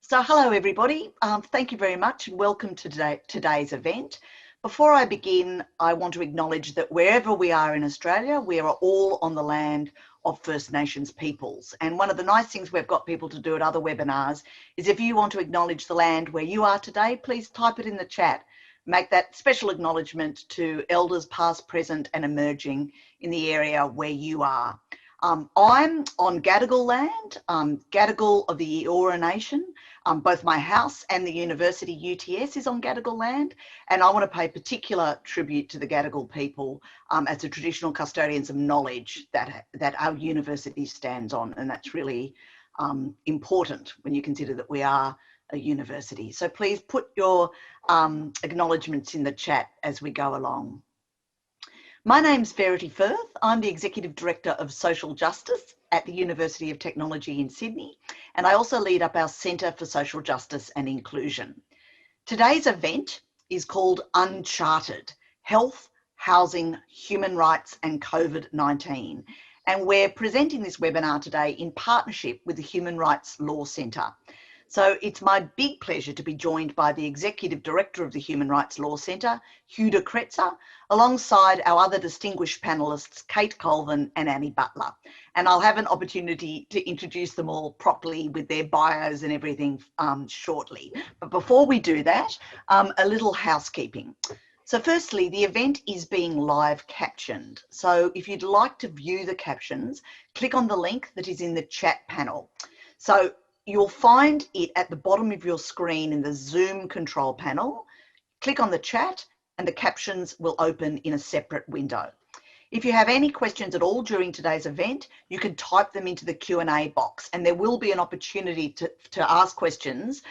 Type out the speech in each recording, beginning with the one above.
So hello everybody, thank you very much and welcome to today's event. Before I begin, I want to acknowledge that wherever we are in Australia, we are all on the land of First Nations peoples. And one of the nice things we've got people to do at other webinars is if you want to acknowledge the land where you are today, please type it in the chat. Make that special acknowledgement to elders past, present and emerging in the area where you are. I'm on Gadigal land, Gadigal of the Eora Nation. Both my house and the university UTS is on Gadigal land, and I want to pay particular tribute to the Gadigal people as the traditional custodians of knowledge that our university stands on, and that's really important when you consider that we are a university. So please put your acknowledgements in the chat as we go along. My name's Verity Firth. I'm the Executive Director of Social Justice at the University of Technology in Sydney, and I also lead up our Centre for Social Justice and Inclusion. Today's event is called Unchartered, Health, Housing, Human Rights and COVID-19. And we're presenting this webinar today in partnership with the Human Rights Law Centre. So it's my big pleasure to be joined by the Executive Director of the Human Rights Law Centre, Hugh Kretser, alongside our other distinguished panellists, Kate Colvin and Annie Butler. And I'll have an opportunity to introduce them all properly with their bios and everything shortly. But before we do that, a little housekeeping. So firstly, the event is being live captioned. So if you'd like to view the captions, click on the link that is in the chat panel. So you'll find it at the bottom of your screen in the Zoom control panel. Click on the chat and the captions will open in a separate window. If you have any questions at all during today's event, you can type them into the Q&A box and there will be an opportunity to ask questions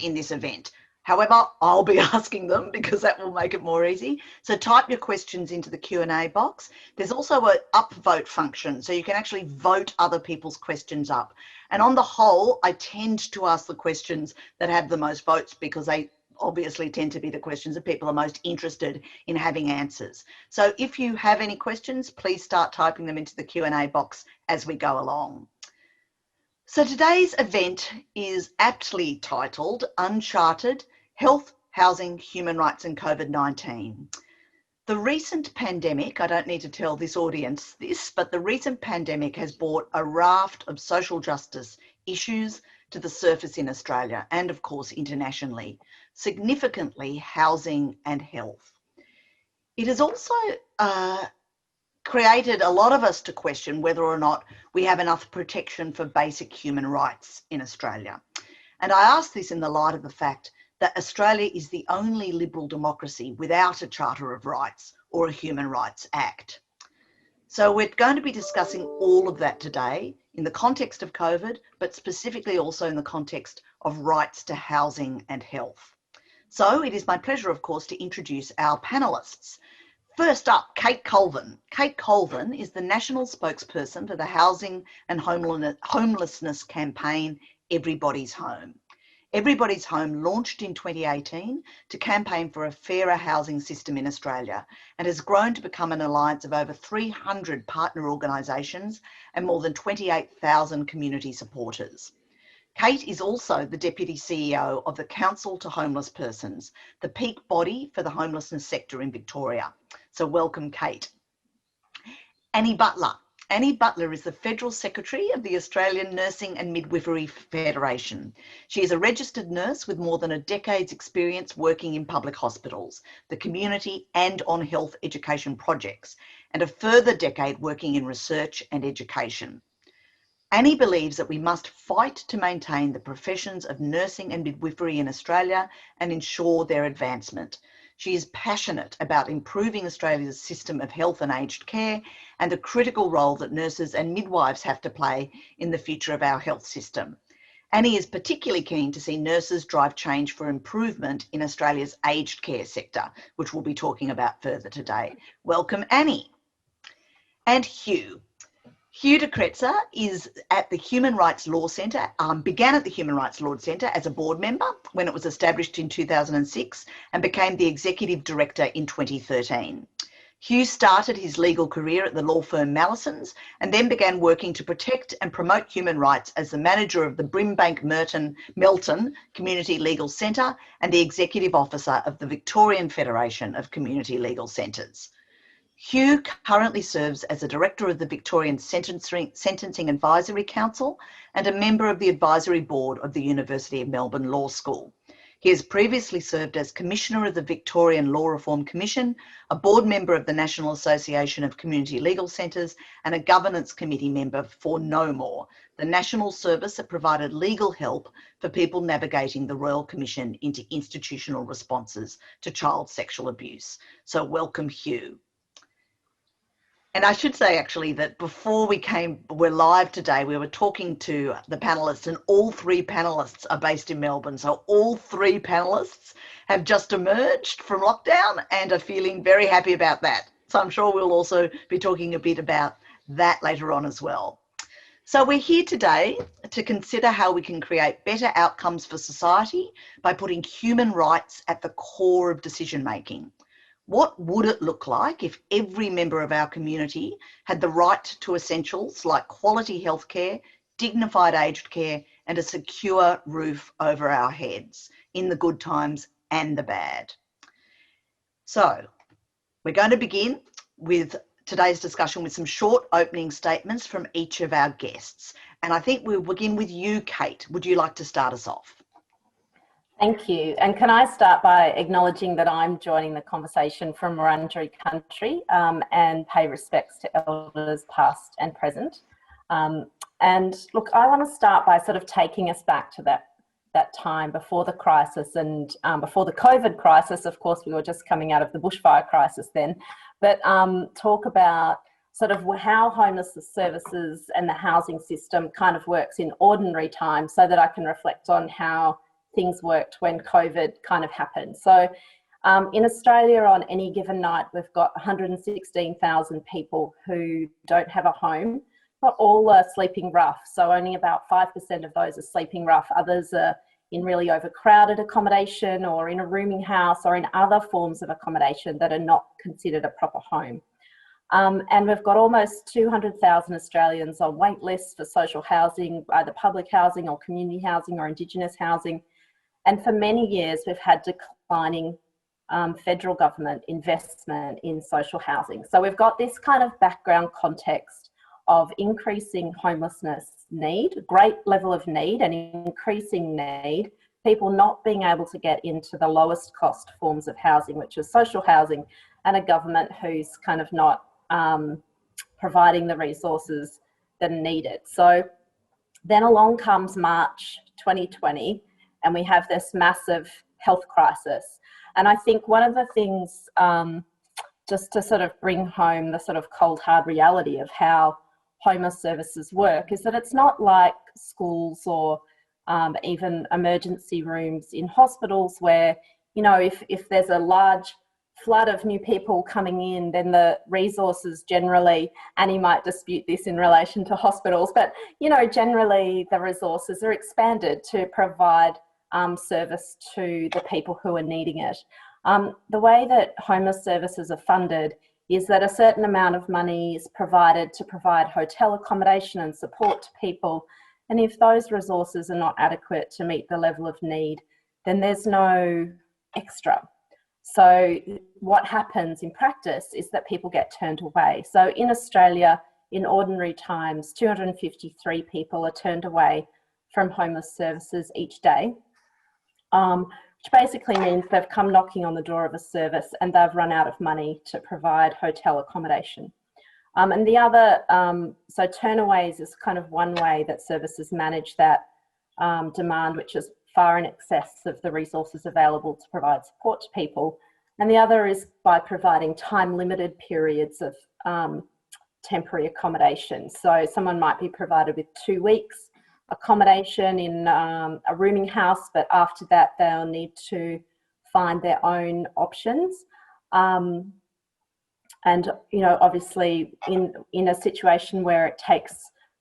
in this event. However, I'll be asking them because that will make it more easy. So type your questions into the Q&A box. There's also an upvote function, so you can actually vote other people's questions up. And on the whole, I tend to ask the questions that have the most votes because they obviously tend to be the questions that people are most interested in having answers. So if you have any questions, please start typing them into the Q&A box as we go along. So today's event is aptly titled Unchartered, Health, Housing, Human Rights and COVID-19. The recent pandemic, I don't need to tell this audience this, but the recent pandemic has brought a raft of social justice issues to the surface in Australia and of course internationally, significantly housing and health. It has also created a lot of us to question whether or not we have enough protection for basic human rights in Australia. And I ask this in the light of the fact that Australia is the only liberal democracy without a Charter of Rights or a Human Rights Act. So we're going to be discussing all of that today in the context of COVID, but specifically also in the context of rights to housing and health. So it is my pleasure, of course, to introduce our panellists. First up, Kate Colvin. Kate Colvin is the national spokesperson for the housing and homelessness campaign, Everybody's Home. Everybody's Home launched in 2018 to campaign for a fairer housing system in Australia and has grown to become an alliance of over 300 partner organisations and more than 28,000 community supporters. Kate is also the Deputy CEO of the Council to Homeless Persons, the peak body for the homelessness sector in Victoria. So welcome, Kate. Annie Butler. Annie Butler is the Federal Secretary of the Australian Nursing and Midwifery Federation. She is a registered nurse with more than a decade's experience working in public hospitals, the community and on health education projects, and a further decade working in research and education. Annie believes that we must fight to maintain the professions of nursing and midwifery in Australia and ensure their advancement. She is passionate about improving Australia's system of health and aged care and the critical role that nurses and midwives have to play in the future of our health system. Annie is particularly keen to see nurses drive change for improvement in Australia's aged care sector, which we'll be talking about further today. Welcome, Annie. And Hugh. Hugh Kretser is at the Human Rights Law Centre, began at the Human Rights Law Centre as a board member when it was established in 2006 and became the Executive Director in 2013. Hugh started his legal career at the law firm Mallisons and then began working to protect and promote human rights as the manager of the Brimbank Melton Community Legal Centre and the executive officer of the Victorian Federation of Community Legal Centres. Hugh currently serves as a director of the Victorian Sentencing Advisory Council and a member of the advisory board of the University of Melbourne Law School. He has previously served as Commissioner of the Victorian Law Reform Commission, a board member of the National Association of Community Legal Centres, and a governance committee member for No More, the national service that provided legal help for people navigating the Royal Commission into institutional responses to child sexual abuse. So welcome, Hugh. And I should say actually that before we're live today, we were talking to the panelists, and all three panelists are based in Melbourne. So all three panelists have just emerged from lockdown and are feeling very happy about that. So I'm sure we'll also be talking a bit about that later on as well. So we're here today to consider how we can create better outcomes for society by putting human rights at the core of decision making. What would it look like if every member of our community had the right to essentials like quality healthcare, dignified aged care, and a secure roof over our heads in the good times and the bad? So we're going to begin with today's discussion with some short opening statements from each of our guests. And I think we'll begin with you, Kate. Would you like to start us off? Thank you. And can I start by acknowledging that I'm joining the conversation from Wurundjeri country and pay respects to elders past and present. And look, I want to start by sort of taking us back to that time before the crisis and before the COVID crisis. Of course, we were just coming out of the bushfire crisis then, but talk about sort of how homelessness services and the housing system kind of works in ordinary times, so that I can reflect on how things worked when COVID kind of happened. So in Australia on any given night, we've got 116,000 people who don't have a home, but all are sleeping rough. So only about 5% of those are sleeping rough. Others are in really overcrowded accommodation or in a rooming house or in other forms of accommodation that are not considered a proper home. And we've got almost 200,000 Australians on wait lists for social housing, either public housing or community housing or Indigenous housing. And for many years, we've had declining federal government investment in social housing. So we've got this kind of background context of increasing homelessness need, great level of need and increasing need, people not being able to get into the lowest cost forms of housing, which is social housing, and a government who's kind of not providing the resources that are needed. So then along comes March 2020, and we have this massive health crisis. And I think one of the things, just to sort of bring home the sort of cold hard reality of how homeless services work, is that it's not like schools or even emergency rooms in hospitals where, you know, if there's a large flood of new people coming in, then the resources generally, Annie might dispute this in relation to hospitals, but, you know, generally the resources are expanded to provide service to the people who are needing it. The way that homeless services are funded is that a certain amount of money is provided to provide hotel accommodation and support to people. And if those resources are not adequate to meet the level of need, then there's no extra. So what happens in practice is that people get turned away. So in Australia, in ordinary times, 253 people are turned away from homeless services each day, which basically means they've come knocking on the door of a service and they've run out of money to provide hotel accommodation. And the other, so turnaways is kind of one way that services manage that demand, which is far in excess of the resources available to provide support to people. And the other is by providing time-limited periods of temporary accommodation. So someone might be provided with 2 weeks accommodation in a rooming house, but after that they'll need to find their own options. And, you know, obviously in a situation where it takes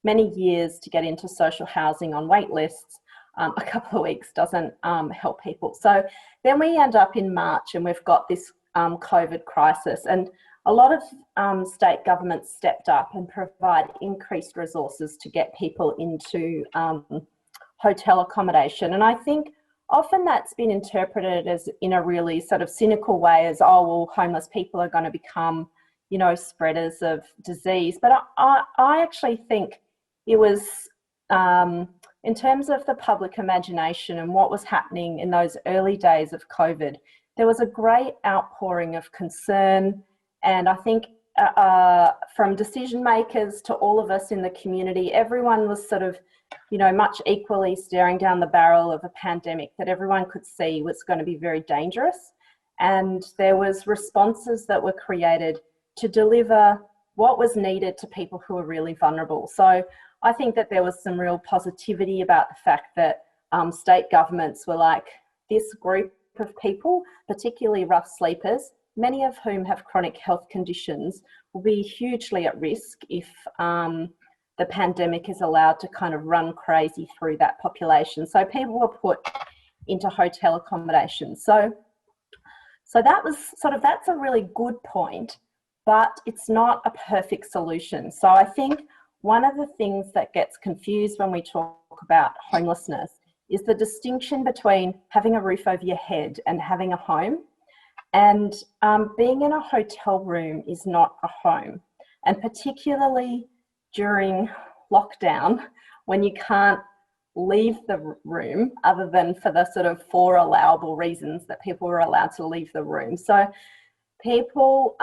many years to get into social housing on wait lists, a couple of weeks doesn't help people. So then we end up in March and we've got this COVID crisis. And a lot of state governments stepped up and provide increased resources to get people into hotel accommodation. And I think often that's been interpreted as in a really sort of cynical way as, oh, well, homeless people are going to become, you know, spreaders of disease. But I actually think it was, in terms of the public imagination and what was happening in those early days of COVID, there was a great outpouring of concern. And I think from decision makers to all of us in the community, everyone was sort of, you know, much equally staring down the barrel of a pandemic that everyone could see was going to be very dangerous. And there was responses that were created to deliver what was needed to people who were really vulnerable. So I think that there was some real positivity about the fact that state governments were like, this group of people, particularly rough sleepers, many of whom have chronic health conditions, will be hugely at risk if the pandemic is allowed to kind of run crazy through that population. So people were put into hotel accommodation. So that was sort of, that's a really good point, but it's not a perfect solution. So I think one of the things that gets confused when we talk about homelessness is the distinction between having a roof over your head and having a home. And being in a hotel room is not a home. And particularly during lockdown, when you can't leave the room other than for the sort of 4 allowable reasons that people were allowed to leave the room. So people,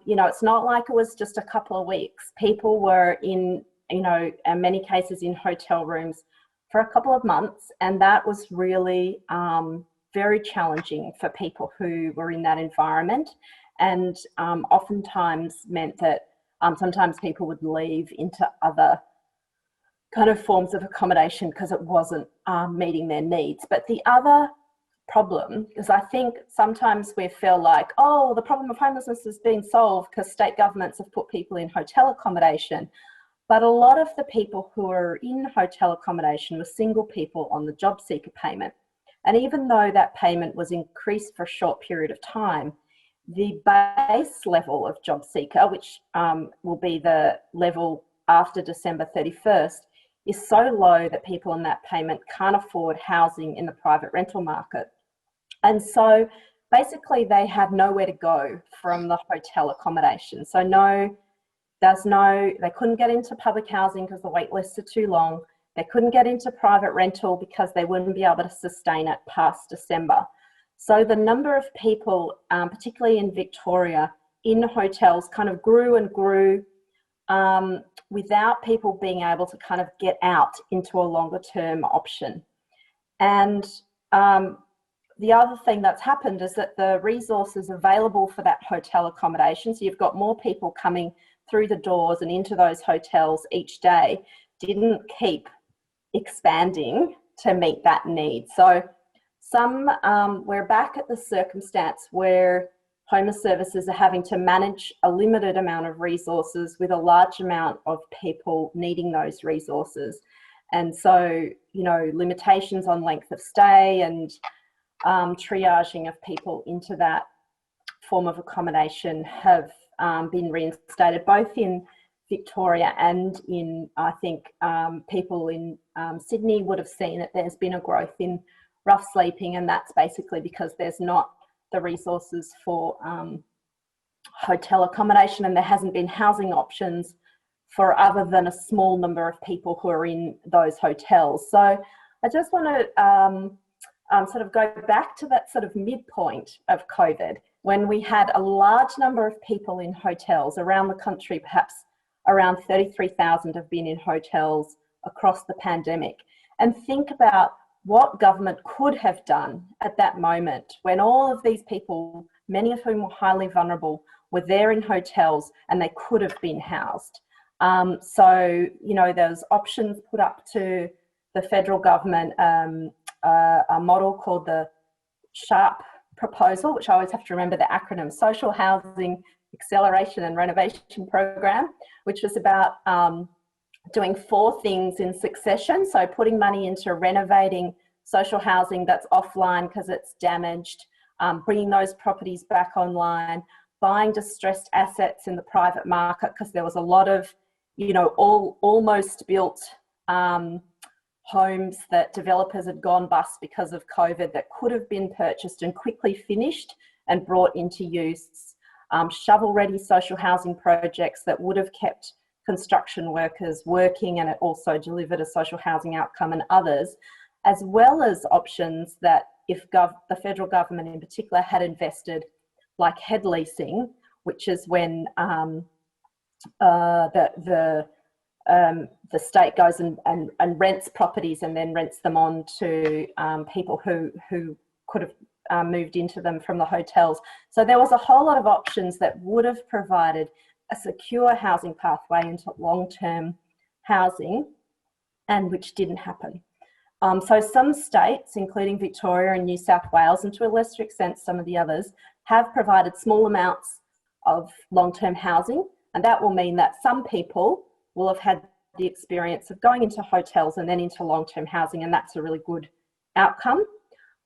you know, it's not like it was just a couple of weeks. People were in, you know, in many cases in hotel rooms for a couple of months. And that was really very challenging for people who were in that environment. And oftentimes meant that sometimes people would leave into other kind of forms of accommodation because it wasn't meeting their needs. But the other problem is, I think sometimes we feel like, oh, the problem of homelessness has been solved because state governments have put people in hotel accommodation. But a lot of the people who are in hotel accommodation were single people on the job seeker payment. And even though that payment was increased for a short period of time, the base level of job seeker, which will be the level after December 31st, is so low that people on that payment can't afford housing in the private rental market. And so basically they had nowhere to go from the hotel accommodation. So they couldn't get into public housing because the wait lists are too long. They couldn't get into private rental because they wouldn't be able to sustain it past December. So the number of people, particularly in Victoria, in hotels kind of grew and grew without people being able to kind of get out into a longer term option. And the other thing that's happened is that the resources available for that hotel accommodation, so you've got more people coming through the doors and into those hotels each day, didn't keep expanding to meet that need. So we're back at the circumstance where homeless services are having to manage a limited amount of resources with a large amount of people needing those resources. And so, you know, limitations on length of stay and triaging of people into that form of accommodation have been reinstated both in Victoria and in, I think, people in Sydney would have seen that there's been a growth in rough sleeping, and that's basically because there's not the resources for hotel accommodation, and there hasn't been housing options for other than a small number of people who are in those hotels. So I just want to sort of go back to that sort of midpoint of COVID, when we had a large number of people in hotels around the country. Perhaps around 33,000 have been in hotels across the pandemic. And think about what government could have done at that moment when all of these people, many of whom were highly vulnerable, were there in hotels and they could have been housed. So, you know, there's options put up to the federal government, a model called the SHARP proposal, which I always have to remember the acronym, Social Housing Acceleration and Renovation Program, which was about doing 4 things in succession. So putting money into renovating social housing that's offline because it's damaged, bringing those properties back online, buying distressed assets in the private market, because there was a lot of, almost built homes that developers had gone bust because of COVID that could have been purchased and quickly finished and brought into use. Shovel-ready social housing projects that would have kept construction workers working, and it also delivered a social housing outcome, and others, as well as options that if the federal government in particular had invested, like head leasing, which is when the state goes and rents properties and then rents them on to people who could have moved into them from the hotels. So there was a whole lot of options that would have provided a secure housing pathway into long-term housing, and which didn't happen. So some states, including Victoria and New South Wales, and to a lesser extent some of the others, have provided small amounts of long-term housing, and that will mean that some people will have had the experience of going into hotels and then into long-term housing, and that's a really good outcome.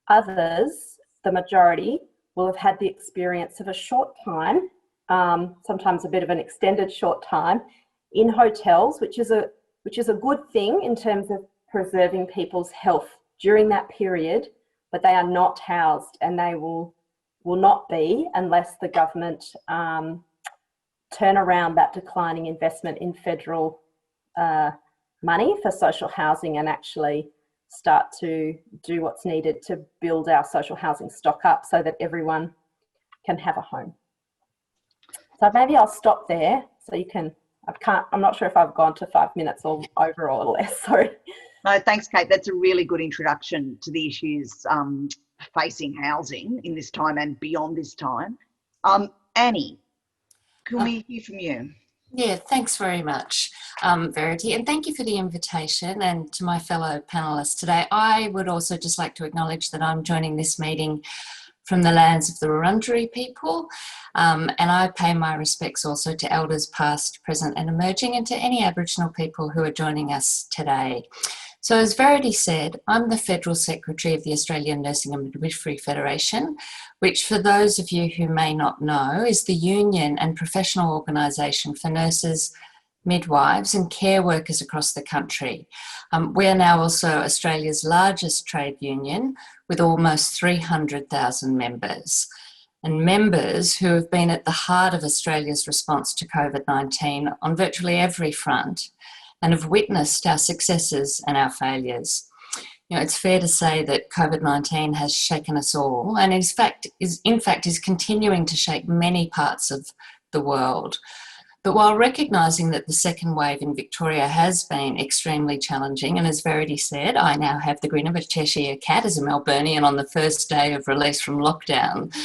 Others, the majority, will have had the experience of a short time, sometimes a bit of an extended short time, in hotels, which is a good thing in terms of preserving people's health during that period, but they are not housed, and they will not be unless the government turn around that declining investment in federal money for social housing and actually start to do what's needed to build our social housing stock up so that everyone can have a home. So maybe I'll stop there so you can, I'm not sure if I've gone to 5 minutes or over or less, sorry. No, thanks, Kate. That's a really good introduction to the issues facing housing in this time and beyond this time. Annie, can we hear from you? Yeah, thanks very much, Verity, and thank you for the invitation. And to my fellow panellists today, I would also just like to acknowledge that I'm joining this meeting from the lands of the Wurundjeri people, and I pay my respects also to elders past, present and emerging, and to any Aboriginal people who are joining us today. So as Verity said, I'm the Federal Secretary of the Australian Nursing and Midwifery Federation, which for those of you who may not know is the union and professional organisation for nurses, midwives and care workers across the country. We're now also Australia's largest trade union with almost 300,000 members, and members who have been at the heart of Australia's response to COVID-19 on virtually every front, and have witnessed our successes and our failures. It's fair to say that COVID-19 has shaken us all, and in fact is continuing to shake many parts of the world. But while recognising that the second wave in Victoria has been extremely challenging, and as Verity said, I now have the grin of a Cheshire cat as a Melburnian on the first day of release from lockdown.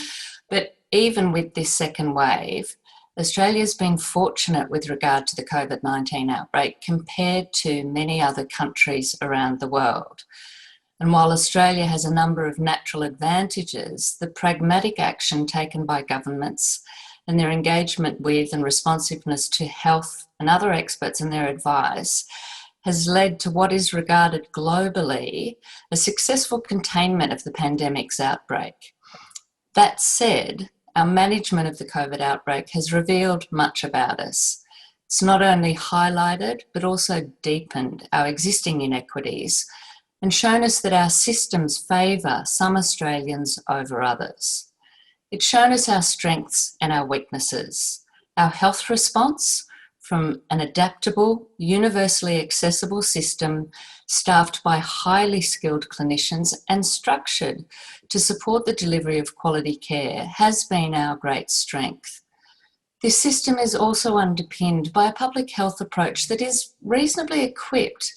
But even with this second wave, Australia's been fortunate with regard to the COVID-19 outbreak compared to many other countries around the world. And while Australia has a number of natural advantages, the pragmatic action taken by governments and their engagement with and responsiveness to health and other experts and their advice has led to what is regarded globally a successful containment of the pandemic's outbreak. That said, our management of the COVID outbreak has revealed much about us. It's not only highlighted, but also deepened our existing inequities and shown us that our systems favour some Australians over others. It's shown us our strengths and our weaknesses, our health response from an adaptable, universally accessible system staffed by highly skilled clinicians and structured to support the delivery of quality care has been our great strength. This system is also underpinned by a public health approach that is reasonably equipped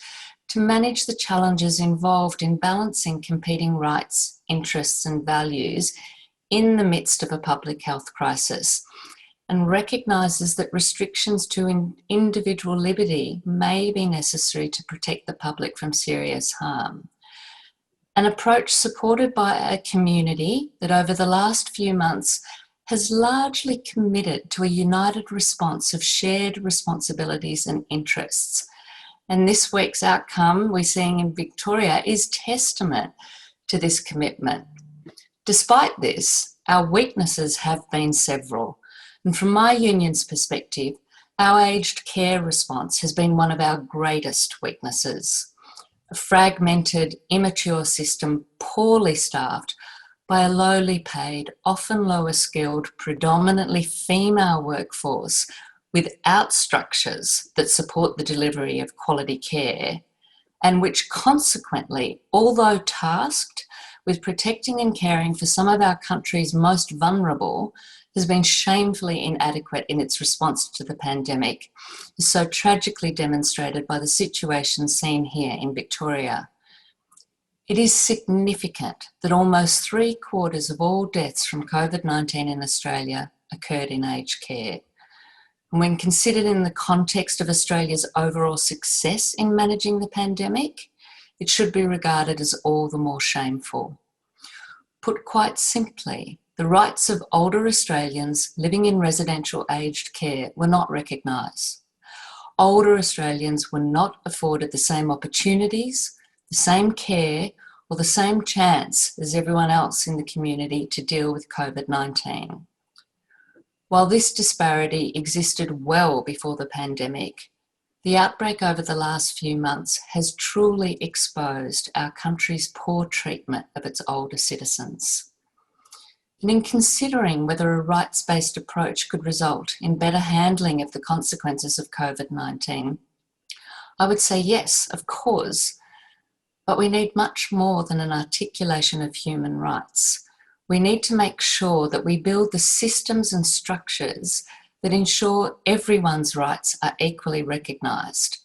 to manage the challenges involved in balancing competing rights, interests and values in the midst of a public health crisis, and recognises that restrictions to individual liberty may be necessary to protect the public from serious harm. An approach supported by a community that over the last few months has largely committed to a united response of shared responsibilities and interests. And this week's outcome we're seeing in Victoria is testament to this commitment. Despite this, Our weaknesses have been several, and from my union's perspective, our aged care response has been one of our greatest weaknesses. A fragmented, immature system, poorly staffed by a lowly paid, often lower skilled, predominantly female workforce without structures that support the delivery of quality care, and which consequently, although tasked with protecting and caring for some of our country's most vulnerable, has been shamefully inadequate in its response to the pandemic, is so tragically demonstrated by the situation seen here in Victoria. It is significant that almost 3/4 of all deaths from COVID-19 in Australia occurred in aged care. And when considered in the context of Australia's overall success in managing the pandemic, it should be regarded as all the more shameful. Put quite simply, the rights of older Australians living in residential aged care were not recognised. Older Australians were not afforded the same opportunities, the same care, or the same chance as everyone else in the community to deal with COVID-19. While this disparity existed well before the pandemic, the outbreak over the last few months has truly exposed our country's poor treatment of its older citizens. And in considering whether a rights-based approach could result in better handling of the consequences of COVID-19, I would say yes, of course, but we need much more than an articulation of human rights. We need to make sure that we build the systems and structures that ensure everyone's rights are equally recognised.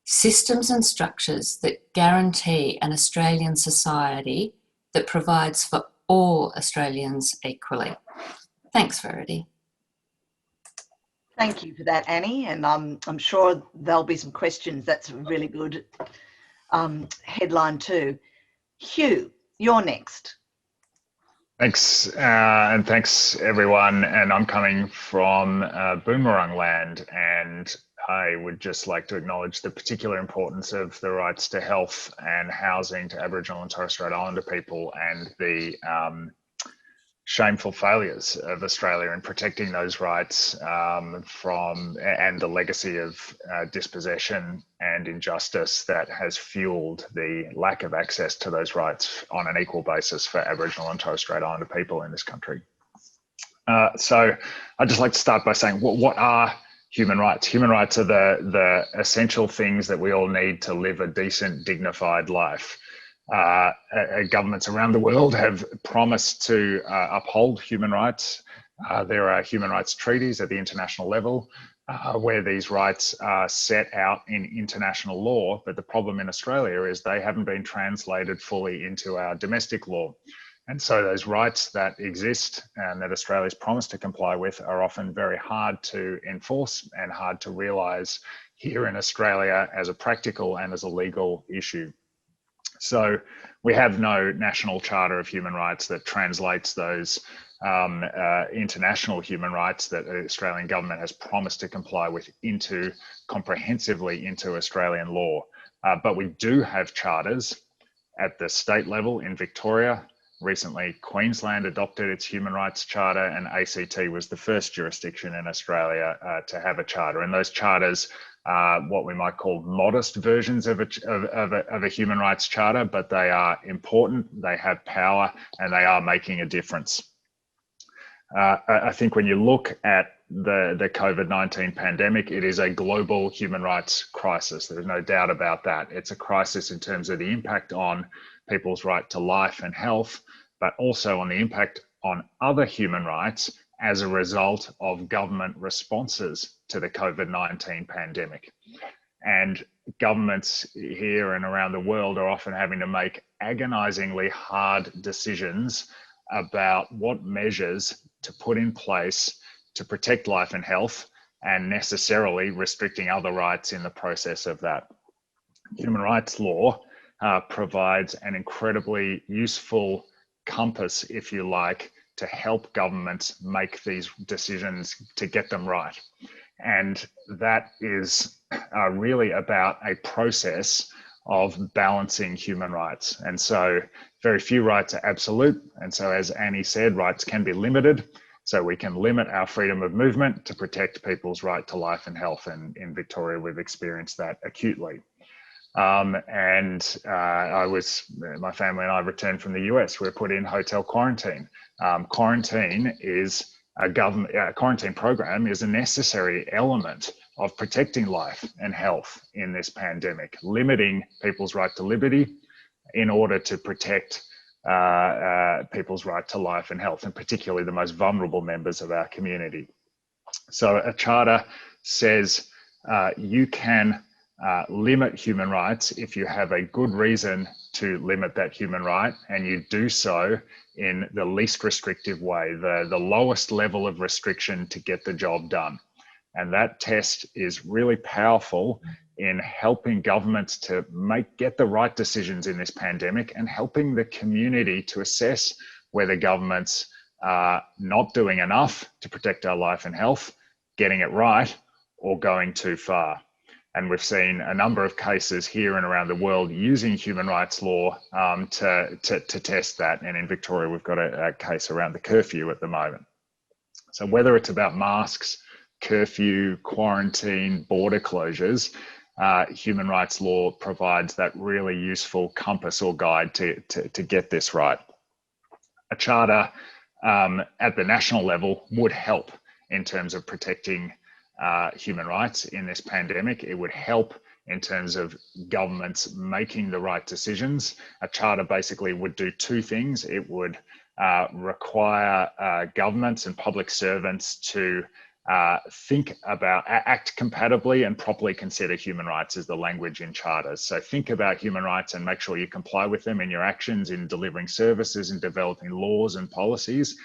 Systems and structures that guarantee an Australian society that provides for all Australians equally. Thanks, Verity. Thank you for that, Annie, and I'm sure there'll be some questions. That's a really good headline too. Hugh, you're next. Thanks, and thanks everyone. And I'm coming from Boomerang land, and I would just like to acknowledge the particular importance of the rights to health and housing to Aboriginal and Torres Strait Islander people, and the shameful failures of Australia in protecting those rights and the legacy of dispossession and injustice that has fueled the lack of access to those rights on an equal basis for Aboriginal and Torres Strait Islander people in this country. So I'd just like to start by saying, what are human rights? Human rights are the essential things that we all need to live a decent, dignified life. Governments around the world have promised to uphold human rights. There are human rights treaties at the international level where these rights are set out in international law, but the problem in Australia is they haven't been translated fully into our domestic law. And so those rights that exist and that Australia's promised to comply with are often very hard to enforce and hard to realise here in Australia as a practical and as a legal issue. So we have no national charter of human rights that translates those international human rights that the Australian government has promised to comply with comprehensively into Australian law. But we do have charters at the state level in Victoria. Recently, Queensland adopted its human rights charter, and ACT was the first jurisdiction in Australia to have a charter. And those charters are what we might call modest versions of a human rights charter, but they are important, they have power, and they are making a difference. I think when you look at the COVID-19 pandemic, it is a global human rights crisis. There's no doubt about that. It's a crisis in terms of the impact on people's right to life and health, but also on the impact on other human rights as a result of government responses to the COVID-19 pandemic. And governments here and around the world are often having to make agonizingly hard decisions about what measures to put in place to protect life and health, and necessarily restricting other rights in the process of that. Human rights law provides an incredibly useful compass, if you like, to help governments make these decisions to get them right. And that is really about a process of balancing human rights. And so very few rights are absolute. And so as Annie said, rights can be limited. So we can limit our freedom of movement to protect people's right to life and health. And in Victoria, we've experienced that acutely. My family and I returned from the US. We were put in hotel quarantine. Quarantine program is a necessary element of protecting life and health in this pandemic, limiting people's right to liberty in order to protect people's right to life and health, and particularly the most vulnerable members of our community. So a charter says you can limit human rights if you have a good reason to limit that human right, and you do so in the least restrictive way, the lowest level of restriction to get the job done. And that test is really powerful in helping governments to get the right decisions in this pandemic, and helping the community to assess whether governments are not doing enough to protect our life and health, getting it right, or going too far. And we've seen a number of cases here and around the world using human rights law to test that. And in Victoria, we've got a case around the curfew at the moment. So whether it's about masks, curfew, quarantine, border closures, human rights law provides that really useful compass or guide to get this right. A charter at the national level would help in terms of protecting human rights in this pandemic. It would help in terms of governments making the right decisions. A charter basically would do two things. It would require governments and public servants to act compatibly and properly consider human rights, is the language in charters. So think about human rights and make sure you comply with them in your actions, in delivering services and developing laws and policies.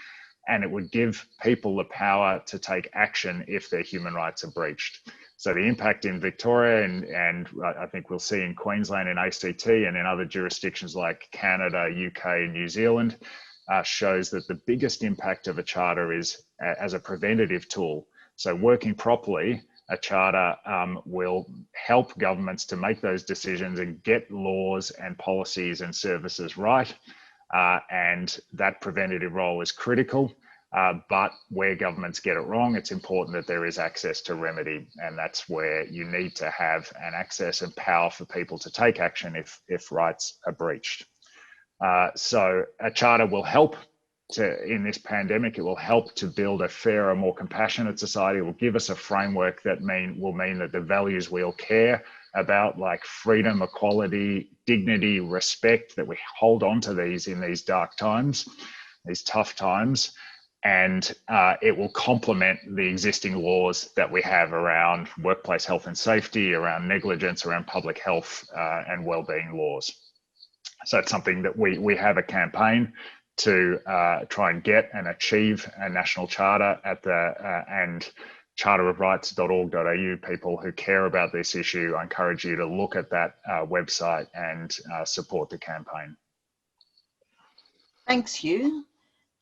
And it would give people the power to take action if their human rights are breached. So the impact in Victoria, and I think we'll see in Queensland and ACT and in other jurisdictions like Canada, UK and New Zealand, shows that the biggest impact of a charter is as a preventative tool. So working properly, a charter will help governments to make those decisions and get laws and policies and services right. And that preventative role is critical, but where governments get it wrong, it's important that there is access to remedy, and that's where you need to have an access and power for people to take action if rights are breached. So a charter will help in this pandemic. It will help to build a fairer, more compassionate society. It will give us a framework that will mean that the values we all care about, like freedom, equality, dignity, respect, that we hold on to these in these dark times, these tough times. And it will complement the existing laws that we have around workplace health and safety, around negligence, around public health and wellbeing laws. So it's something that we have a campaign to try and get and achieve a national charter at and charterofrights.org.au. People who care about this issue, I encourage you to look at that website and support the campaign. Thanks, Hugh.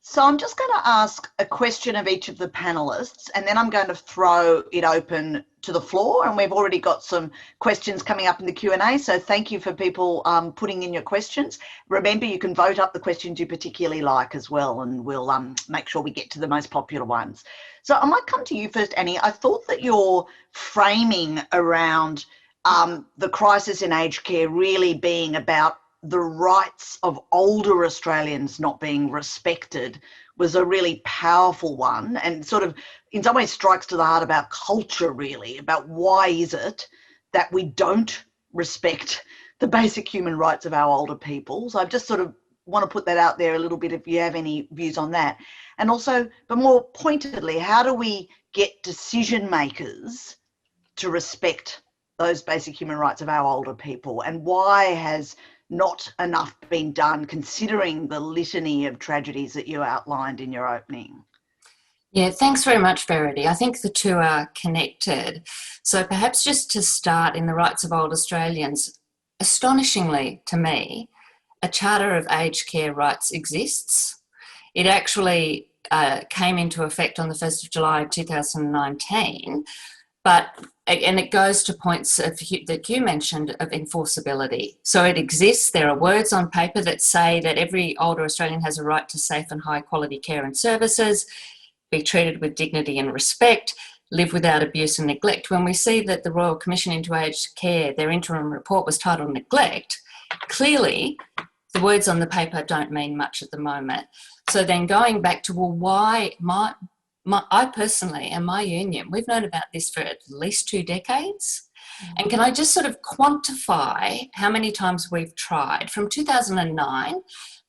So I'm just going to ask a question of each of the panelists, and then I'm going to throw it open to the floor. And we've already got some questions coming up in the Q&A, so thank you for people putting in your questions. Remember, you can vote up the questions you particularly like as well, and we'll make sure we get to the most popular ones. So I might come to you first, Annie. I thought that your framing around the crisis in aged care really being about the rights of older Australians not being respected was a really powerful one, and sort of in some ways strikes to the heart about culture, really, about why is it that we don't respect the basic human rights of our older people. So I just sort of want to put that out there a little bit if you have any views on that. And also, but more pointedly, how do we get decision makers to respect those basic human rights of our older people, and why has not enough been done considering the litany of tragedies that you outlined in your opening? Yeah, thanks very much, Verity. I think the two are connected. So perhaps just to start in the rights of old Australians, astonishingly to me, a Charter of Aged Care Rights exists. It actually came into effect on the 1st of July 2019, and it goes to points that you mentioned of enforceability. So it exists. There are words on paper that say that every older Australian has a right to safe and high quality care and services, be treated with dignity and respect, live without abuse and neglect. When we see that the Royal Commission into Aged Care, their interim report was titled Neglect, clearly the words on the paper don't mean much at the moment. So then going back to, well, why I personally and my union, we've known about this for at least 2 decades. And can I just sort of quantify how many times we've tried? From 2009,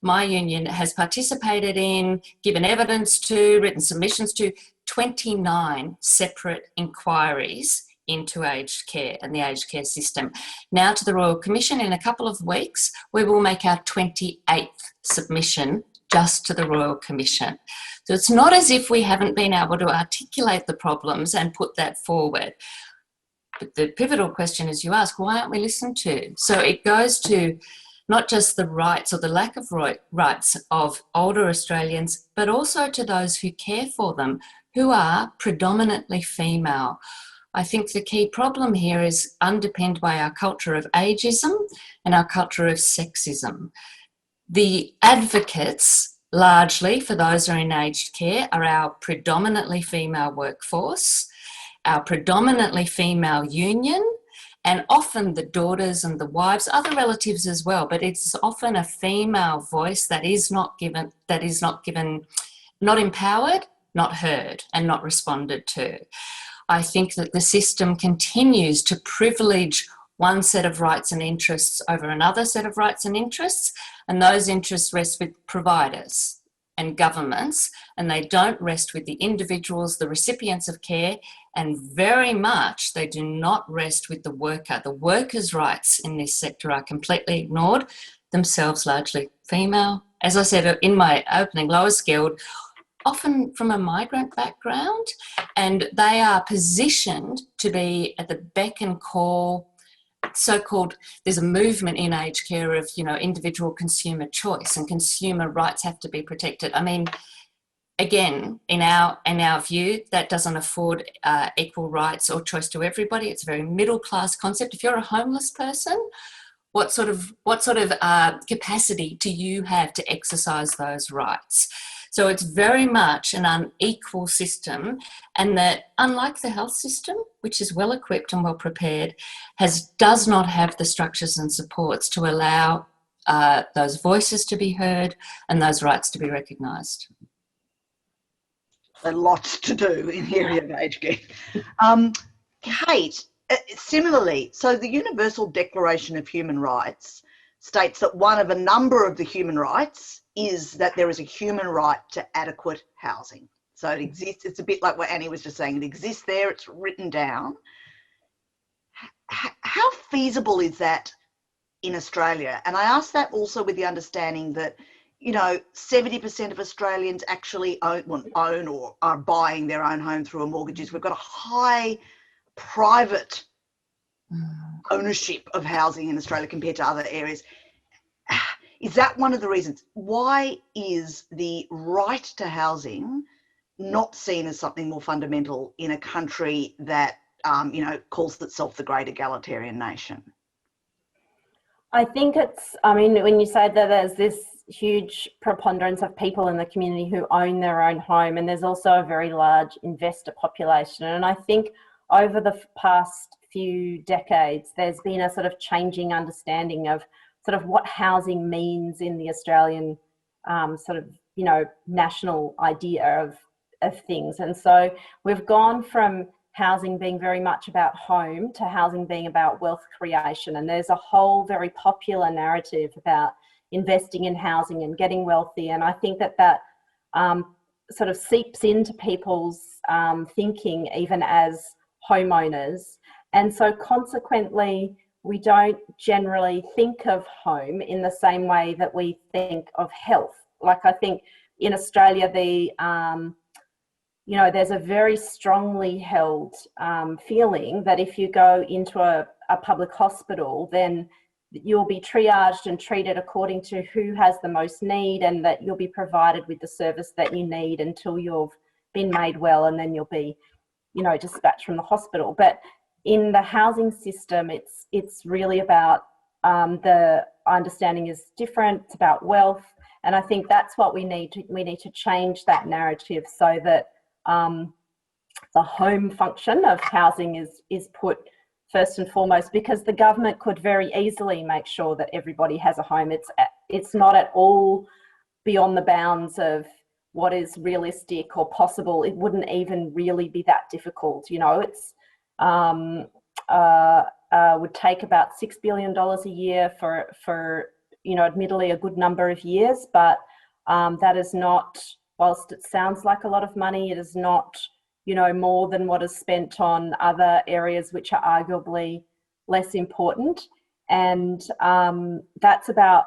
my union has participated in, given evidence to, written submissions to 29 separate inquiries into aged care and the aged care system. Now to the Royal Commission, in a couple of weeks, we will make our 28th submission just to the Royal Commission. So it's not as if we haven't been able to articulate the problems and put that forward. But the pivotal question is, you ask, why aren't we listened to? So it goes to not just the rights or the lack of rights of older Australians, but also to those who care for them, who are predominantly female. I think the key problem here is underpinned by our culture of ageism and our culture of sexism. The advocates, largely for those who are in aged care, are our predominantly female workforce, our predominantly female union, and often the daughters and the wives, other relatives as well, but it's often a female voice that is not empowered, not heard, and not responded to. I think that the system continues to privilege one set of rights and interests over another set of rights and interests, and those interests rest with providers and governments, and they don't rest with the individuals, the recipients of care, and very much they do not rest with the worker. The workers' rights in this sector are completely ignored, themselves largely female. As I said in my opening, lower skilled, often from a migrant background, and they are positioned to be at the beck and call, so-called, there's a movement in aged care of, individual consumer choice, and consumer rights have to be protected. I mean, again, in our view, that doesn't afford equal rights or choice to everybody. It's a very middle-class concept. If you're a homeless person, what sort of capacity do you have to exercise those rights? So it's very much an unequal system, and that, unlike the health system, which is well equipped and well prepared, does not have the structures and supports to allow those voices to be heard and those rights to be recognised. A lot to do in the area of aged care. Kate, similarly, so the Universal Declaration of Human Rights states that one of a number of the human rights is that there is a human right to adequate housing. So it exists. It's a bit like what Annie was just saying. It exists there. It's written down. How feasible is that in Australia? And I ask that also with the understanding that, 70% of Australians actually own or are buying their own home through a mortgage. We've got a high private ownership of housing in Australia compared to other areas. Is that one of the reasons? Why is the right to housing not seen as something more fundamental in a country that, calls itself the great egalitarian nation? I think when you say that there's this huge preponderance of people in the community who own their own home, and there's also a very large investor population. And I think over the past few decades, there's been a sort of changing understanding of sort of what housing means in the Australian national idea of things. And so we've gone from housing being very much about home to housing being about wealth creation. And there's a whole very popular narrative about investing in housing and getting wealthy. And I think that sort of seeps into people's thinking even as homeowners. And so consequently, we don't generally think of home in the same way that we think of health. Like, I think in Australia, there's a very strongly held feeling that if you go into a public hospital, then you'll be triaged and treated according to who has the most need, and that you'll be provided with the service that you need until you've been made well, and then you'll be dispatched from the hospital. But in the housing system, it's really about the understanding is different. It's about wealth, and I think that's what we need to change that narrative so that the home function of housing is put first and foremost, because the government could very easily make sure that everybody has a home. It's not at all beyond the bounds of what is realistic or possible. It wouldn't even really be that difficult. It's would take about $6 billion a year for admittedly a good number of years, but that is not, whilst it sounds like a lot of money, it is not more than what is spent on other areas which are arguably less important. And that's about,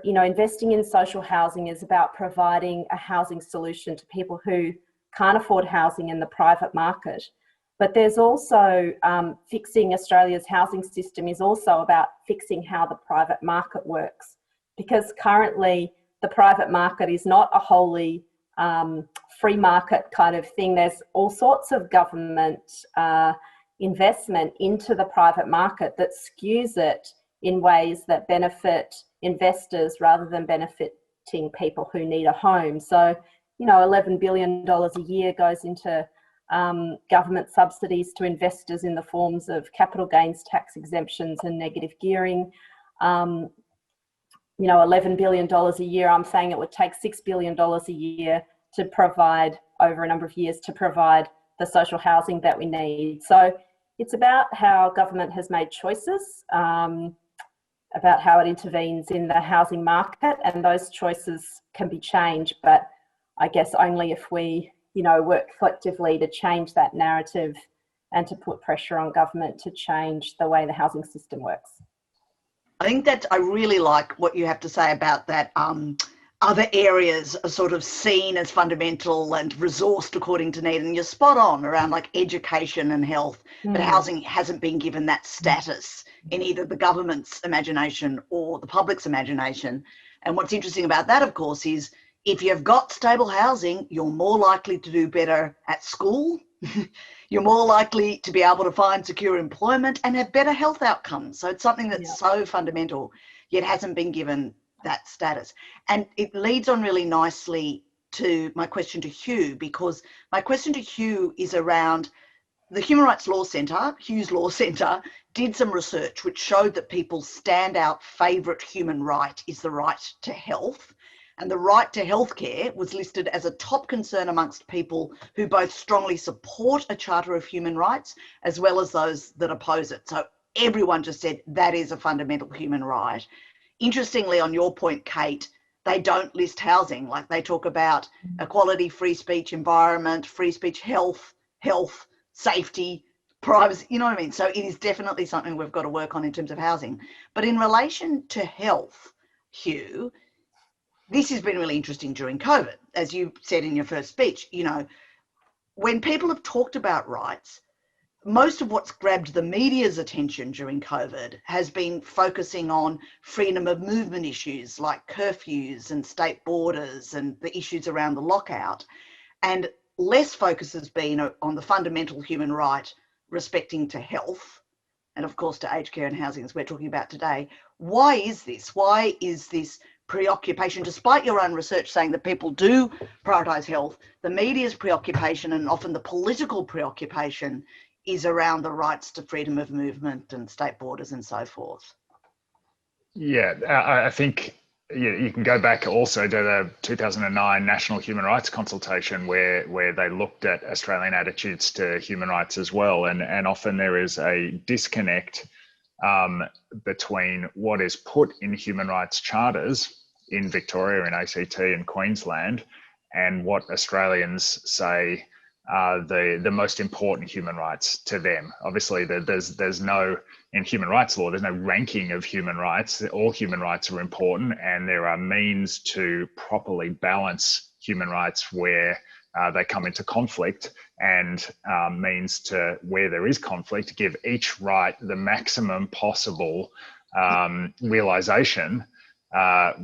investing in social housing is about providing a housing solution to people who can't afford housing in the private market. But there's also fixing Australia's housing system is also about fixing how the private market works, because currently the private market is not a wholly free market kind of thing. There's all sorts of government investment into the private market that skews it in ways that benefit investors rather than benefiting people who need a home. So, $11 billion a year goes into government subsidies to investors in the forms of capital gains tax exemptions and negative gearing. $11 billion a year, I'm saying it would take $6 billion a year to provide, over a number of years, to provide the social housing that we need. So it's about how government has made choices, about how it intervenes in the housing market, and those choices can be changed, but I guess only if we, work collectively to change that narrative and to put pressure on government to change the way the housing system works. I think I really like what you have to say about that. Other areas are sort of seen as fundamental and resourced according to need, and you're spot on around like education and health, but housing hasn't been given that status in either the government's imagination or the public's imagination. And what's interesting about that, of course, is if you've got stable housing, you're more likely to do better at school. You're more likely to be able to find secure employment and have better health outcomes. So it's something that's so fundamental, yet hasn't been given that status. And it leads on really nicely to my question to Hugh, because my question to Hugh is around the Human Rights Law Centre, Hugh's Law Centre, did some research which showed that people's standout favourite human right is the right to health. And the right to healthcare was listed as a top concern amongst people who both strongly support a Charter of Human Rights as well as those that oppose it. So everyone just said that is a fundamental human right. Interestingly, on your point, Kate, they don't list housing. Like they talk about equality, free speech, environment, free speech, health, safety, privacy, you know what I mean? So it is definitely something we've got to work on in terms of housing. But in relation to health, Hugh, this has been really interesting during COVID. As you said in your first speech, when people have talked about rights, most of what's grabbed the media's attention during COVID has been focusing on freedom of movement issues like curfews and state borders and the issues around the lockout. And less focus has been on the fundamental human right respecting to health and, of course, to aged care and housing, as we're talking about today. Why is this? Why is this preoccupation, despite your own research saying that people do prioritise health, the media's preoccupation and often the political preoccupation is around the rights to freedom of movement and state borders and so forth? Yeah, I think you can go back also to the 2009 National Human Rights Consultation where they looked at Australian attitudes to human rights as well. And often there is a disconnect between what is put in human rights charters in Victoria, in ACT and Queensland, and what Australians say are the most important human rights to them. Obviously, there's no, in human rights law, there's no ranking of human rights. All human rights are important, and there are means to properly balance human rights where they come into conflict, and means to, where there is conflict, give each right the maximum possible realisation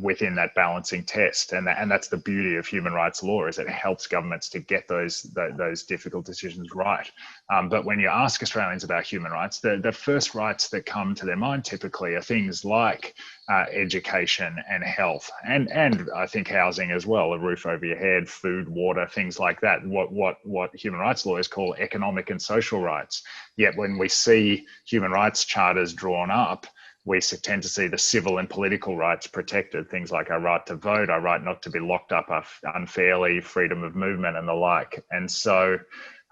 within that balancing test, and that's the beauty of human rights law, is it helps governments to get those difficult decisions right. But when you ask Australians about human rights, the first rights that come to their mind typically are things like education and health, and I think housing as well, a roof over your head, food, water, things like that. What human rights lawyers call economic and social rights. Yet when we see human rights charters drawn up, we tend to see the civil and political rights protected, things like our right to vote, our right not to be locked up unfairly, freedom of movement and the like. And so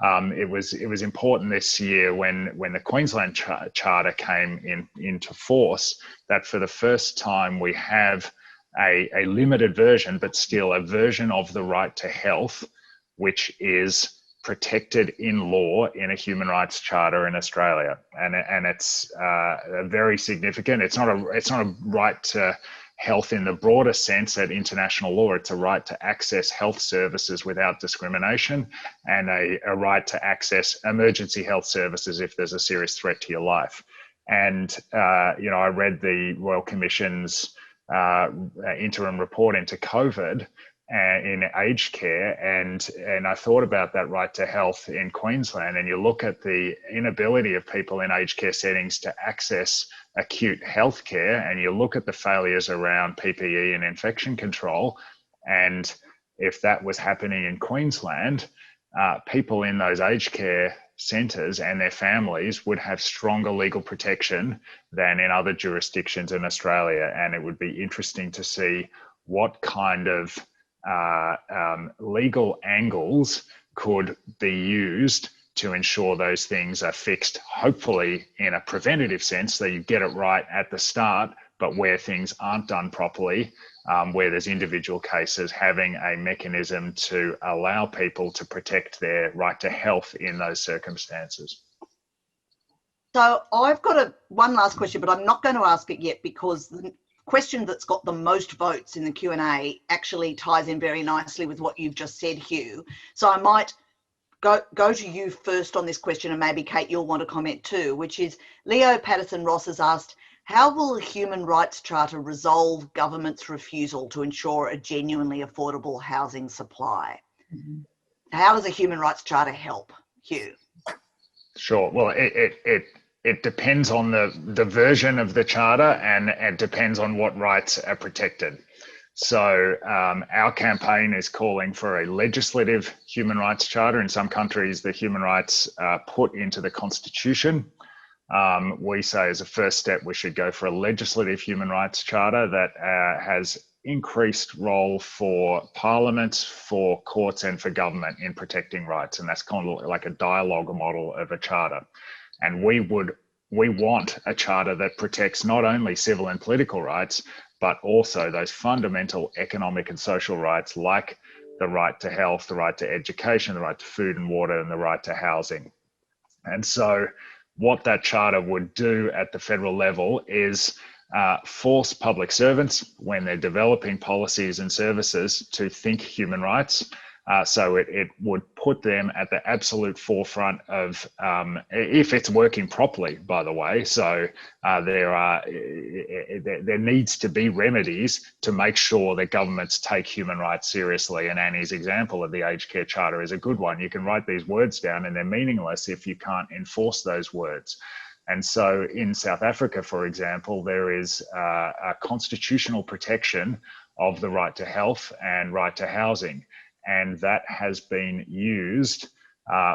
it was important this year when the Queensland Charter came into force, that for the first time we have a limited version, but still a version of the right to health, which is protected in law in a human rights charter in Australia, and it's very significant. It's not a right to health in the broader sense at international law. It's a right to access health services without discrimination, and a right to access emergency health services if there's a serious threat to your life. And I read the Royal Commission's interim report into COVID in aged care, and I thought about that right to health in Queensland, and you look at the inability of people in aged care settings to access acute health care, and you look at the failures around PPE and infection control, and if that was happening in Queensland, people in those aged care centres and their families would have stronger legal protection than in other jurisdictions in Australia. And it would be interesting to see what kind of legal angles could be used to ensure those things are fixed, hopefully in a preventative sense, that you get it right at the start, but where things aren't done properly, where there's individual cases, having a mechanism to allow people to protect their right to health in those circumstances. So I've got one last question, but I'm not going to ask it yet because the question that's got the most votes in the Q&A actually ties in very nicely with what you've just said, Hugh. So I might go to you first on this question, and maybe Kate, you'll want to comment too, which is Leo Patterson Ross has asked, how will the Human Rights Charter resolve government's refusal to ensure a genuinely affordable housing supply? Mm-hmm. How does a Human Rights Charter help, Hugh? Sure. Well, it depends on the version of the charter, and it depends on what rights are protected. So our campaign is calling for a legislative human rights charter. In some countries, the human rights are put into the constitution. We say as a first step, we should go for a legislative human rights charter that has increased role for parliaments, for courts and for government in protecting rights. And that's kind of like a dialogue model of a charter. And we want a charter that protects not only civil and political rights, but also those fundamental economic and social rights like the right to health, the right to education, the right to food and water, and the right to housing. And so what that charter would do at the federal level is force public servants, when they're developing policies and services, to think human rights. So it would put them at the absolute forefront of, if it's working properly, by the way. So there needs to be remedies to make sure that governments take human rights seriously. And Annie's example of the aged care charter is a good one. You can write these words down and they're meaningless if you can't enforce those words. And so in South Africa, for example, there is a constitutional protection of the right to health and right to housing. And that has been used,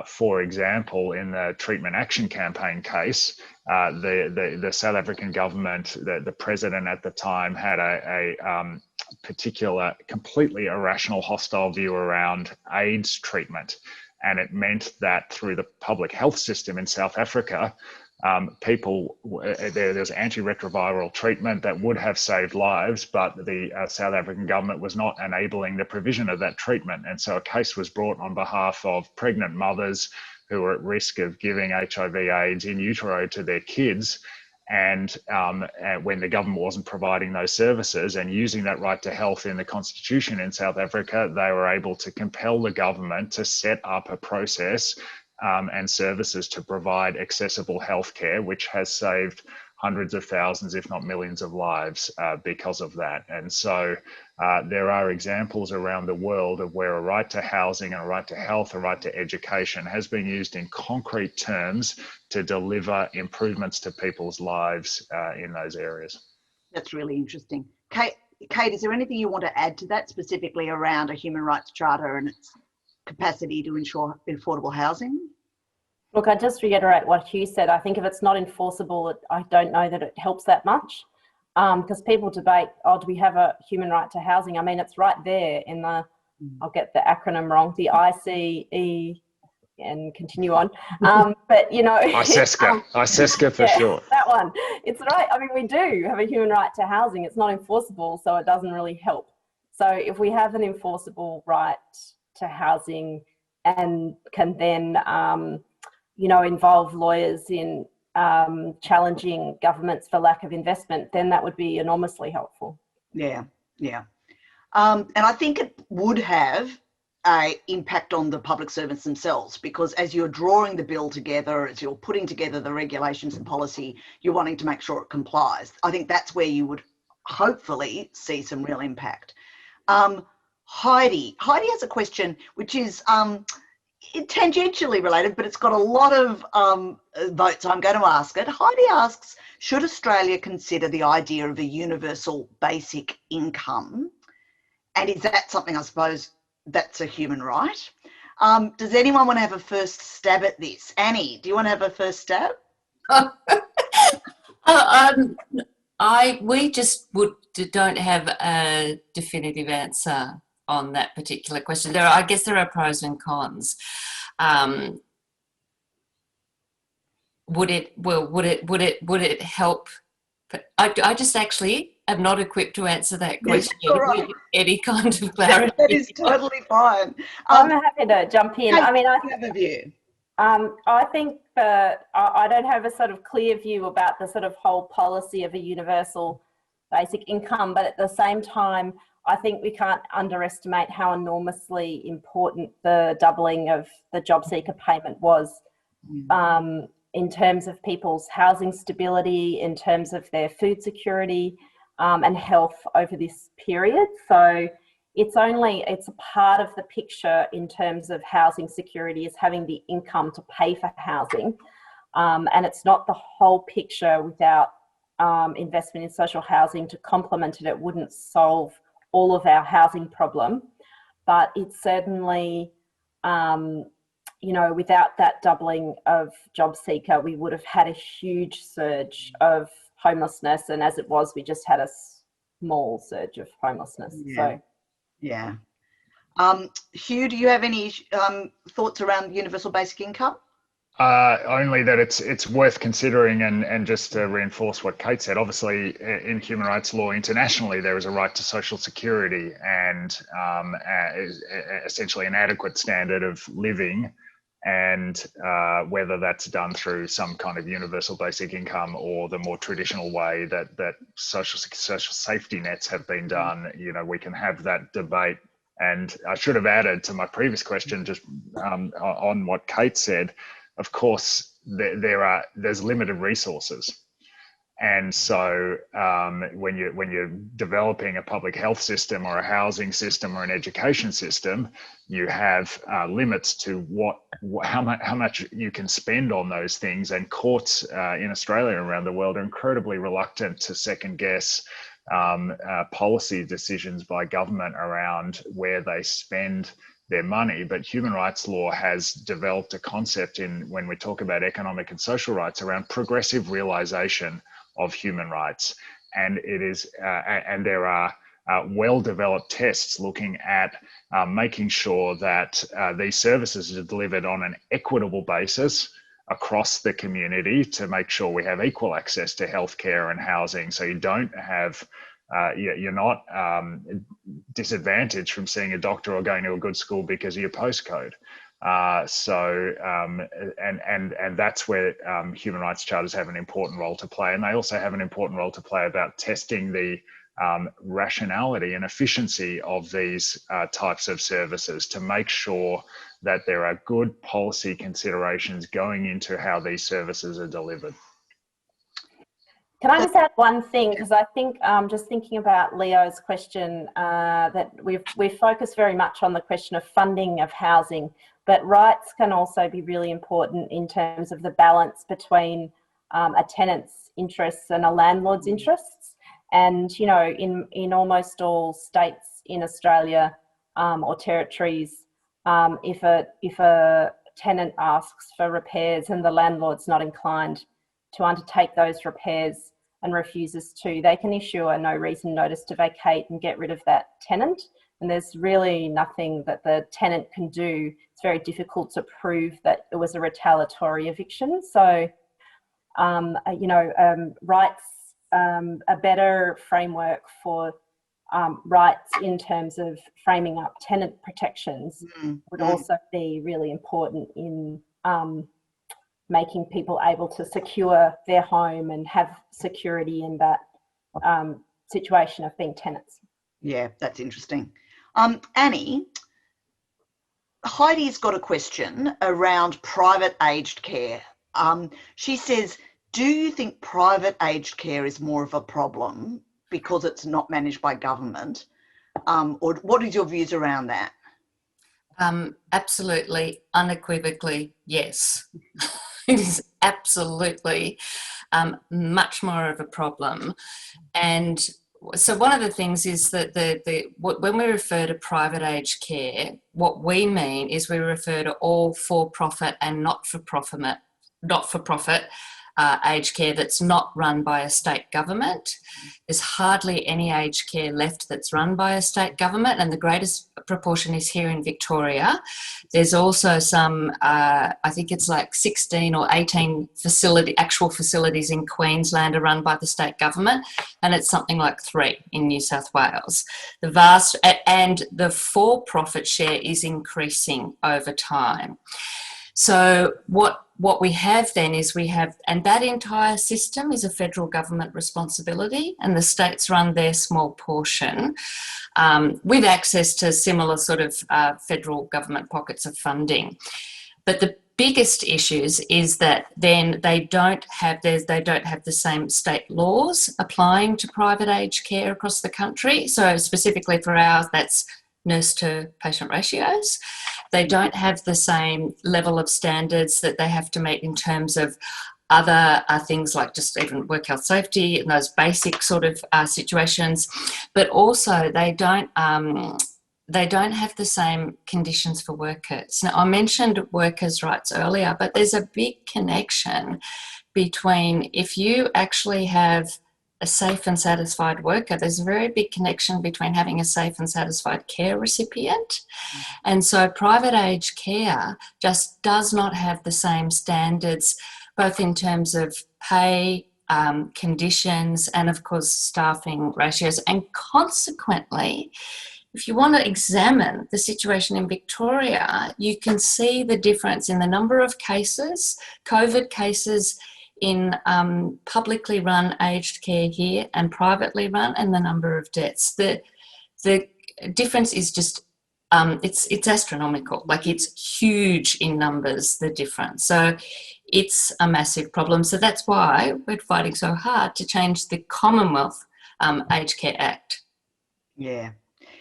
for example, in the treatment action campaign case. The South African government, the president at the time, had a particular, completely irrational, hostile view around AIDS treatment. And it meant that through the public health system in South Africa, there's antiretroviral treatment that would have saved lives, but the South African government was not enabling the provision of that treatment. And so a case was brought on behalf of pregnant mothers who were at risk of giving HIV/AIDS in utero to their kids. And when the government wasn't providing those services and using that right to health in the constitution in South Africa, they were able to compel the government to set up a process and services to provide accessible healthcare, which has saved hundreds of thousands, if not millions of lives because of that. And so there are examples around the world of where a right to housing, and a right to health, a right to education has been used in concrete terms to deliver improvements to people's lives in those areas. That's really interesting. Kate, is there anything you want to add to that, specifically around a human rights charter and its capacity to ensure affordable housing? Look, I just reiterate what Hugh said. I think if it's not enforceable, I don't know that it helps that much, because people debate, oh, do we have a human right to housing? I mean, it's right there in the, I'll get the acronym wrong, the ICE, and continue on. But, you know. ICESCA for short. That one. It's right. I mean, we do have a human right to housing. It's not enforceable, so it doesn't really help. So if we have an enforceable right to housing and can then, you know, involve lawyers in challenging governments for lack of investment, then that would be enormously helpful. Yeah, yeah. And I think it would have an impact on the public servants themselves, because as you're drawing the bill together, as you're putting together the regulations and policy, you're wanting to make sure it complies. I think that's where you would hopefully see some real impact. Heidi has a question which is tangentially related, but it's got a lot of votes. I'm going to ask it. Heidi asks, should Australia consider the idea of a universal basic income? And is that something, I suppose, that's a human right? Does anyone want to have a first stab at this? Annie, do you want to have a first stab? We just don't have a definitive answer on that particular question. I guess there are pros and cons. Would it help? I just actually am not equipped to answer that question with any kind of clarity. That is totally fine. I'm happy to jump in. I mean, I have a view. I think that I don't have a sort of clear view about the sort of whole policy of a universal basic income, but at the same time, I think we can't underestimate how enormously important the doubling of the job seeker payment was in terms of people's housing stability, in terms of their food security and health over this period. So it's a part of the picture in terms of housing security, is having the income to pay for housing. And it's not the whole picture. Without investment in social housing to complement it, it wouldn't solve all of our housing problem. But it's certainly, you know, without that doubling of job seeker, we would have had a huge surge of homelessness. And as it was, we just had a small surge of homelessness. Yeah. So. Yeah. Hugh, do you have any thoughts around universal basic income? Only that it's worth considering, and just to reinforce what Kate said, obviously in human rights law internationally, there is a right to social security and essentially an adequate standard of living, and whether that's done through some kind of universal basic income or the more traditional way that social safety nets have been done, you know, we can have that debate. And I should have added to my previous question, just on what Kate said, of course, there's limited resources. And so when you're developing a public health system or a housing system or an education system, you have limits to how much you can spend on those things. And courts in Australia and around the world are incredibly reluctant to second guess policy decisions by government around where they spend their money. But human rights law has developed a concept when we talk about economic and social rights around progressive realization of human rights, and it is and there are well-developed tests looking at making sure that these services are delivered on an equitable basis across the community to make sure we have equal access to healthcare and housing, so you don't have you're not disadvantaged from seeing a doctor or going to a good school because of your postcode. And that's where human rights charters have an important role to play. And they also have an important role to play about testing the rationality and efficiency of these types of services to make sure that there are good policy considerations going into how these services are delivered. Can I just add one thing? Because I think just thinking about Leo's question, that we've focused very much on the question of funding of housing, but rights can also be really important in terms of the balance between a tenant's interests and a landlord's interests. And, you know, in almost all states in Australia or territories, if a tenant asks for repairs and the landlord's not inclined to undertake those repairs and refuses to, they can issue a no reason notice to vacate and get rid of that tenant. And there's really nothing that the tenant can do. It's very difficult to prove that it was a retaliatory eviction. So, you know, rights, a better framework for rights in terms of framing up tenant protections would also be really important in making people able to secure their home and have security in that situation of being tenants. Yeah, that's interesting. Annie, Heidi's got a question around private aged care. She says, do you think private aged care is more of a problem because it's not managed by government? Or what is your views around that? Absolutely, unequivocally, yes. It is absolutely much more of a problem. And so one of the things is that when we refer to private aged care, what we mean is we refer to all for-profit and not-for-profit aged care that's not run by a state government. There's hardly any aged care left that's run by a state government, and the greatest proportion is here in Victoria. There's also some, I think it's like 16 or 18 actual facilities in Queensland are run by the state government, and it's something like 3 in New South Wales. And the for-profit share is increasing over time. So what we have then is and that entire system is a federal government responsibility, and the states run their small portion with access to similar sort of federal government pockets of funding. But the biggest issues is that then they don't have the same state laws applying to private aged care across the country. So specifically for ours, that's nurse to patient ratios. They don't have the same level of standards that they have to meet in terms of other things like just even work health safety and those basic sort of situations, but also they don't have the same conditions for workers. Now, I mentioned workers' rights earlier, but there's a big connection between if you actually have a safe and satisfied worker, there's a very big connection between having a safe and satisfied care recipient. And so private aged care just does not have the same standards, both in terms of pay, conditions, and of course staffing ratios. And consequently, if you want to examine the situation in Victoria, you can see the difference in the number of cases, COVID cases, in publicly run aged care here and privately run, and the number of deaths. The difference is just, it's astronomical. Like, it's huge in numbers, the difference. So it's a massive problem. So that's why we're fighting so hard to change the Commonwealth Aged Care Act. Yeah,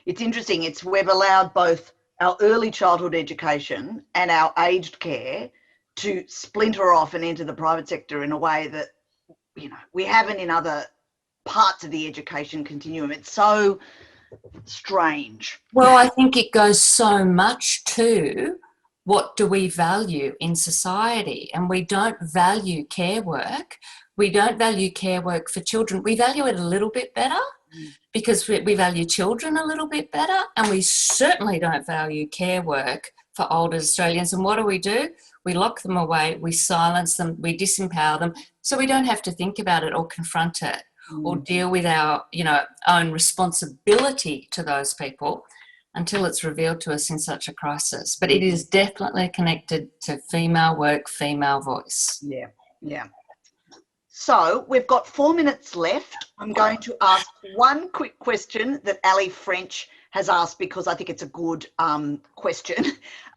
it's interesting. We've allowed both our early childhood education and our aged care to splinter off and enter the private sector in a way that, you know, we haven't in other parts of the education continuum. It's so strange. Well, I think it goes so much to what do we value in society, and we don't value care work. We don't value care work for children. We value it a little bit better because we value children a little bit better, and we certainly don't value care work for older Australians. And what do? We lock them away, we silence them, we disempower them, so we don't have to think about it or confront it or deal with our, own responsibility to those people until it's revealed to us in such a crisis. But it is definitely connected to female work, female voice. Yeah. So we've got 4 minutes left. I'm going to ask one quick question that Ali French has asked, because I think it's a good question,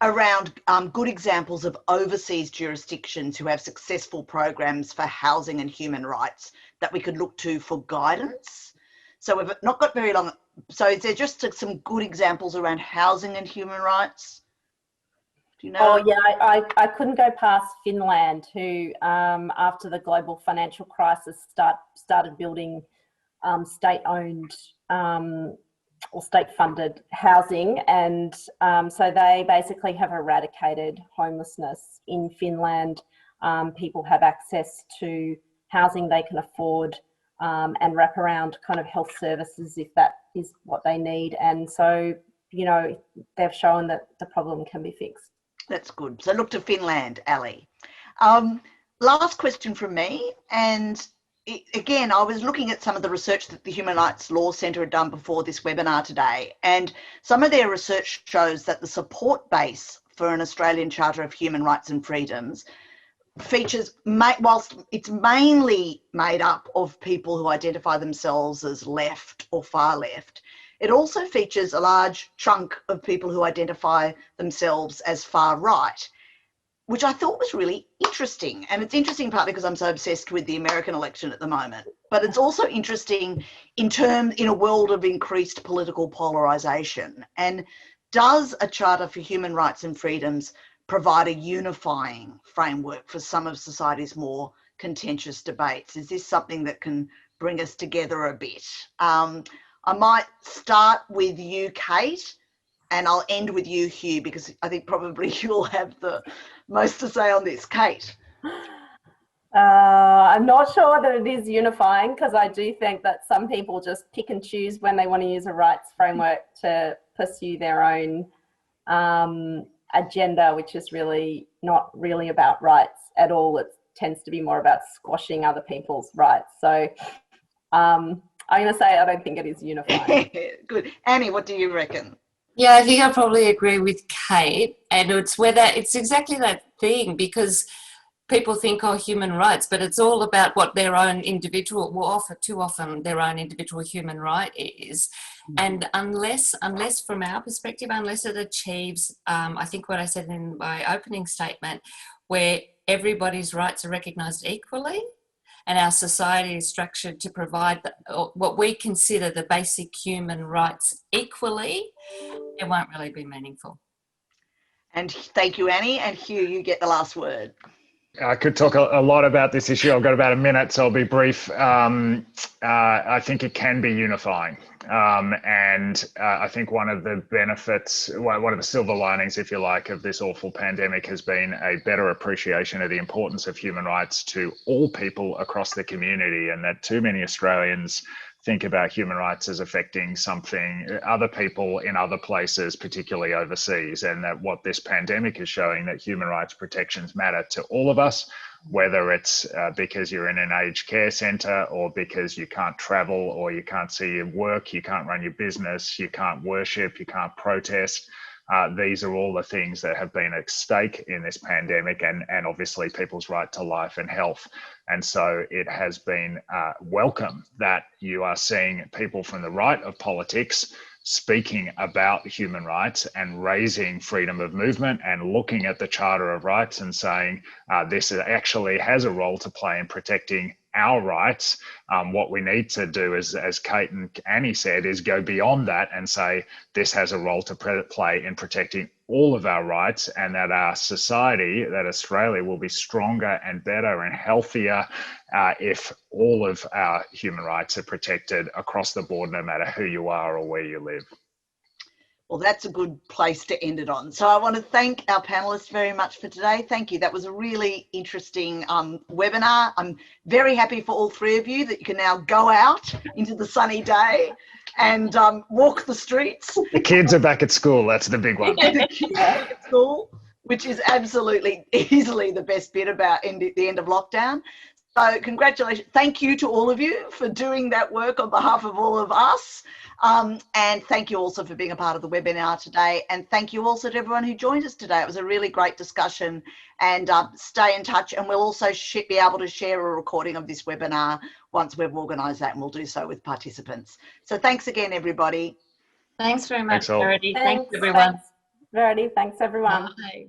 around good examples of overseas jurisdictions who have successful programs for housing and human rights that we could look to for guidance. So we've not got very long. So is there just some good examples around housing and human rights? Do you know? Oh yeah, I couldn't go past Finland, who after the global financial crisis started building state-owned or state-funded housing, and so they basically have eradicated homelessness in Finland. People have access to housing they can afford, and wraparound kind of health services if that is what they need. And so, you know, they've shown that the problem can be fixed. That's good. So look to Finland, Ali. Last question from me. And again, I was looking at some of the research that the Human Rights Law Centre had done before this webinar today. And some of their research shows that the support base for an Australian Charter of Human Rights and Freedoms features, whilst it's mainly made up of people who identify themselves as left or far left, it also features a large chunk of people who identify themselves as far right, which I thought was really interesting. And it's interesting partly because I'm so obsessed with the American election at the moment, but it's also interesting in a world of increased political polarisation. And does a Charter for Human Rights and Freedoms provide a unifying framework for some of society's more contentious debates? Is this something that can bring us together a bit? I might start with you, Kate, and I'll end with you, Hugh, because I think probably you'll have the most to say on this. Kate. I'm not sure that it is unifying, because I do think that some people just pick and choose when they want to use a rights framework to pursue their own agenda, which is really not really about rights at all. It tends to be more about squashing other people's rights. So I'm going to say I don't think it is unifying. Good. Annie, what do you reckon? Yeah, I think I probably agree with Kate, and it's exactly that thing, because people think, oh, human rights, but it's all about what their own individual, too often their own individual human right is. And unless from our perspective, unless it achieves, I think what I said in my opening statement, where everybody's rights are recognised equally, and our society is structured to provide what we consider the basic human rights equally, it won't really be meaningful. And thank you, Annie. And Hugh, you get the last word. I could talk a lot about this issue. I've got about a minute, so I'll be brief. I think it can be unifying. And I think one of the benefits, one of the silver linings, if you like, of this awful pandemic has been a better appreciation of the importance of human rights to all people across the community, and that too many Australians think about human rights as affecting other people in other places, particularly overseas, and that what this pandemic is showing, that human rights protections matter to all of us, whether it's because you're in an aged care centre, or because you can't travel, or you can't see your work, you can't run your business, you can't worship, you can't protest. These are all the things that have been at stake in this pandemic, and obviously people's right to life and health. And so it has been welcome that you are seeing people from the right of politics speaking about human rights and raising freedom of movement and looking at the Charter of Rights and saying this actually has a role to play in protecting our rights. What we need to do is, as Kate and Annie said, is go beyond that and say this has a role to play in protecting all of our rights, and that our society, that Australia, will be stronger and better and healthier if all of our human rights are protected across the board, no matter who you are or where you live. Well, that's a good place to end it on. So I want to thank our panellists very much for today. Thank you. That was a really interesting webinar. I'm very happy for all three of you that you can now go out into the sunny day and walk the streets. The kids are back at school. That's the big one. The kids are back at school, which is absolutely easily the best bit about the end of lockdown. So congratulations. Thank you to all of you for doing that work on behalf of all of us. And thank you also for being a part of the webinar today. And thank you also to everyone who joined us today. It was a really great discussion, and stay in touch. And we'll also be able to share a recording of this webinar once we've organised that, and we'll do so with participants. So thanks again, everybody. Thanks very much, Thanks all. Verity. Thanks, everyone. Thanks, Verity. Thanks, everyone. Bye.